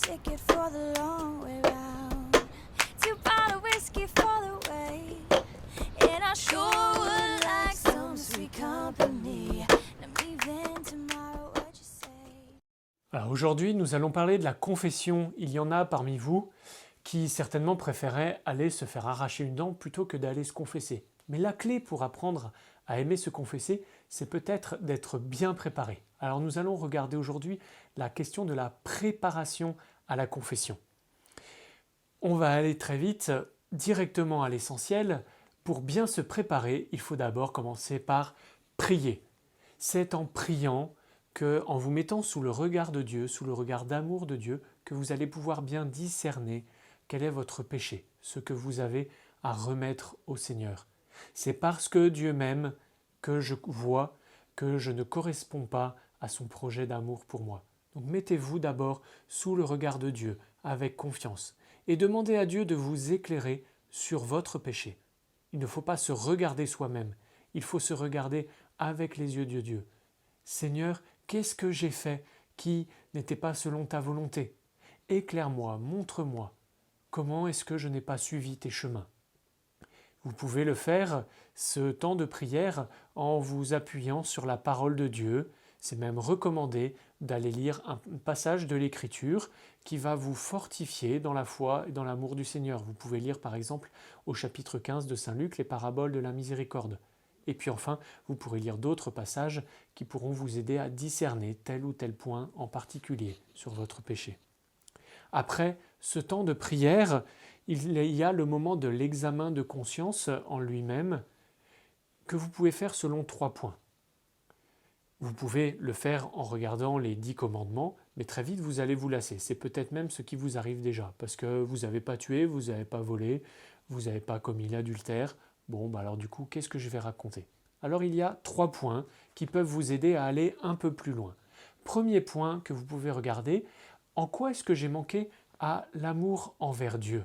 ticket for the long way round. 2 bottle whiskey for the way. And I sure would like some sweet company. I'm leaving tomorrow, what you say? Alors aujourd'hui, nous allons parler de la confession. Il y en a parmi vous qui certainement préféraient aller se faire arracher une dent plutôt que d'aller se confesser. Mais la clé pour apprendre à aimer se confesser, c'est peut-être d'être bien préparé. Alors nous allons regarder aujourd'hui la question de la préparation à la confession. On va aller très vite, directement à l'essentiel. Pour bien se préparer, il faut d'abord commencer par prier. C'est en priant en vous mettant sous le regard de Dieu, sous le regard d'amour de Dieu, que vous allez pouvoir bien discerner quel est votre péché, ce que vous avez à remettre au Seigneur. C'est parce que Dieu m'aime que je vois que je ne corresponds pas à son projet d'amour pour moi. Donc mettez-vous d'abord sous le regard de Dieu, avec confiance, et demandez à Dieu de vous éclairer sur votre péché. Il ne faut pas se regarder soi-même, il faut se regarder avec les yeux de Dieu. Seigneur, qu'est-ce que j'ai fait qui n'était pas selon ta volonté? Éclaire-moi, montre-moi. Comment est-ce que je n'ai pas suivi tes chemins? Vous pouvez le faire, ce temps de prière, en vous appuyant sur la parole de Dieu. C'est même recommandé d'aller lire un passage de l'Écriture qui va vous fortifier dans la foi et dans l'amour du Seigneur. Vous pouvez lire par exemple au chapitre 15 de Saint Luc les paraboles de la miséricorde. Et puis enfin, vous pourrez lire d'autres passages qui pourront vous aider à discerner tel ou tel point en particulier sur votre péché. Après ce temps de prière, il y a le moment de l'examen de conscience en lui-même que vous pouvez faire selon 3 points. Vous pouvez le faire en regardant les 10 commandements, mais très vite vous allez vous lasser. C'est peut-être même ce qui vous arrive déjà, parce que vous n'avez pas tué, vous n'avez pas volé, vous n'avez pas commis l'adultère. Bon, alors du coup, qu'est-ce que je vais raconter? Alors il y a 3 points qui peuvent vous aider à aller un peu plus loin. Premier point que vous pouvez regarder, en quoi est-ce que j'ai manqué à l'amour envers Dieu?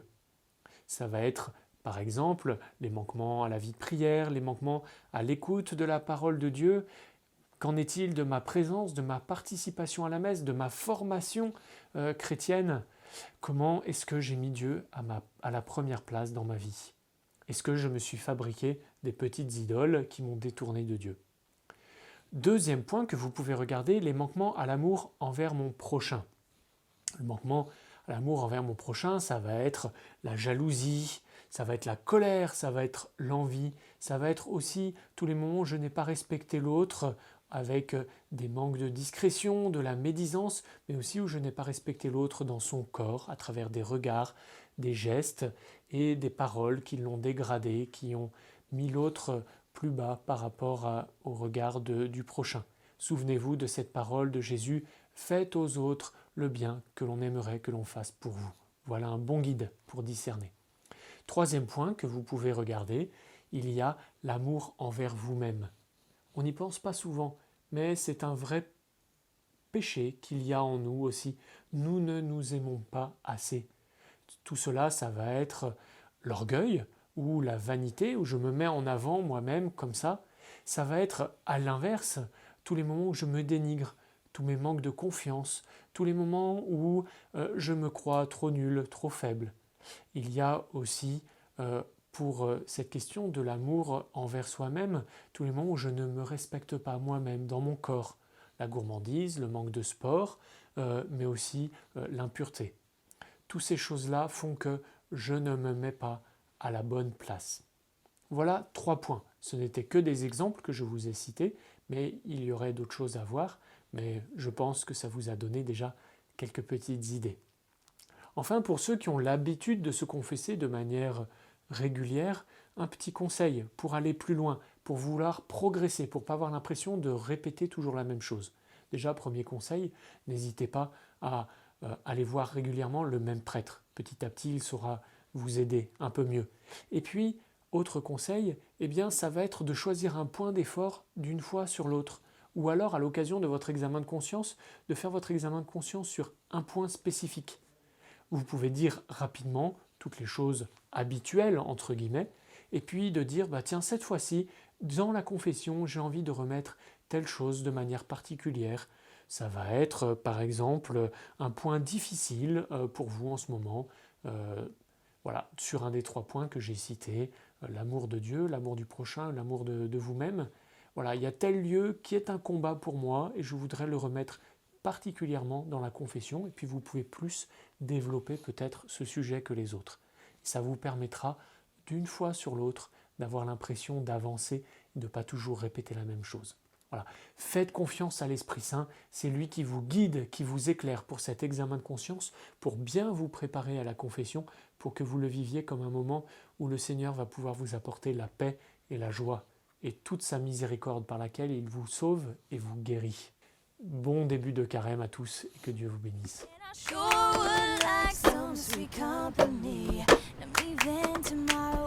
Ça va être par exemple les manquements à la vie de prière, les manquements à l'écoute de la parole de Dieu. Qu'en est-il de ma présence, de ma participation à la messe, de ma formation chrétienne? Comment est-ce que j'ai mis Dieu à la première place dans ma vie? Est-ce que je me suis fabriqué des petites idoles qui m'ont détourné de Dieu? Deuxième point que vous pouvez regarder, les manquements à l'amour envers mon prochain. Le manquement à l'amour envers mon prochain, ça va être la jalousie, ça va être la colère, ça va être l'envie, ça va être aussi tous les moments où je n'ai pas respecté l'autre avec des manques de discrétion, de la médisance, mais aussi où je n'ai pas respecté l'autre dans son corps à travers des regards, des gestes et des paroles qui l'ont dégradé, qui ont mis l'autre plus bas par rapport au regard du prochain. Souvenez-vous de cette parole de Jésus, « Faites aux autres le bien que l'on aimerait que l'on fasse pour vous ». Voilà un bon guide pour discerner. Troisième point que vous pouvez regarder, il y a l'amour envers vous-même. On n'y pense pas souvent, mais c'est un vrai péché qu'il y a en nous aussi. Nous ne nous aimons pas assez. Tout cela, ça va être l'orgueil ou la vanité, où je me mets en avant moi-même comme ça. Ça va être à l'inverse, tous les moments où je me dénigre, tous mes manques de confiance, tous les moments où je me crois trop nul, trop faible. Il y a aussi pour cette question de l'amour envers soi-même, tous les moments où je ne me respecte pas moi-même dans mon corps, la gourmandise, le manque de sport, mais aussi l'impureté. Toutes ces choses-là font que je ne me mets pas à la bonne place. Voilà 3 points. Ce n'étaient que des exemples que je vous ai cités, mais il y aurait d'autres choses à voir, mais je pense que ça vous a donné déjà quelques petites idées. Enfin, pour ceux qui ont l'habitude de se confesser de manière régulière, un petit conseil pour aller plus loin, pour vouloir progresser, pour ne pas avoir l'impression de répéter toujours la même chose. Déjà, premier conseil, n'hésitez pas à aller voir régulièrement le même prêtre. Petit à petit, il saura vous aider un peu mieux. Et puis, autre conseil, eh bien, ça va être de choisir un point d'effort d'une fois sur l'autre. Ou alors, à l'occasion de votre examen de conscience, de faire votre examen de conscience sur un point spécifique. Vous pouvez dire rapidement toutes les choses habituelles, entre guillemets, et puis de dire, bah tiens, cette fois-ci, dans la confession, j'ai envie de remettre telle chose de manière particulière. Ça va être, par exemple, un point difficile pour vous en ce moment. Voilà, sur un des 3 points que j'ai cités, l'amour de Dieu, l'amour du prochain, l'amour de vous-même. Voilà, il y a tel lieu qui est un combat pour moi et je voudrais le remettre particulièrement dans la confession. Et puis vous pouvez plus développer peut-être ce sujet que les autres. Ça vous permettra d'une fois sur l'autre d'avoir l'impression d'avancer et de ne pas toujours répéter la même chose. Voilà. Faites confiance à l'Esprit Saint, c'est lui qui vous guide, qui vous éclaire pour cet examen de conscience, pour bien vous préparer à la confession, pour que vous le viviez comme un moment où le Seigneur va pouvoir vous apporter la paix et la joie, et toute sa miséricorde par laquelle il vous sauve et vous guérit. Bon début de carême à tous et que Dieu vous bénisse. And I sure would like some sweet company. I'm leaving tomorrow.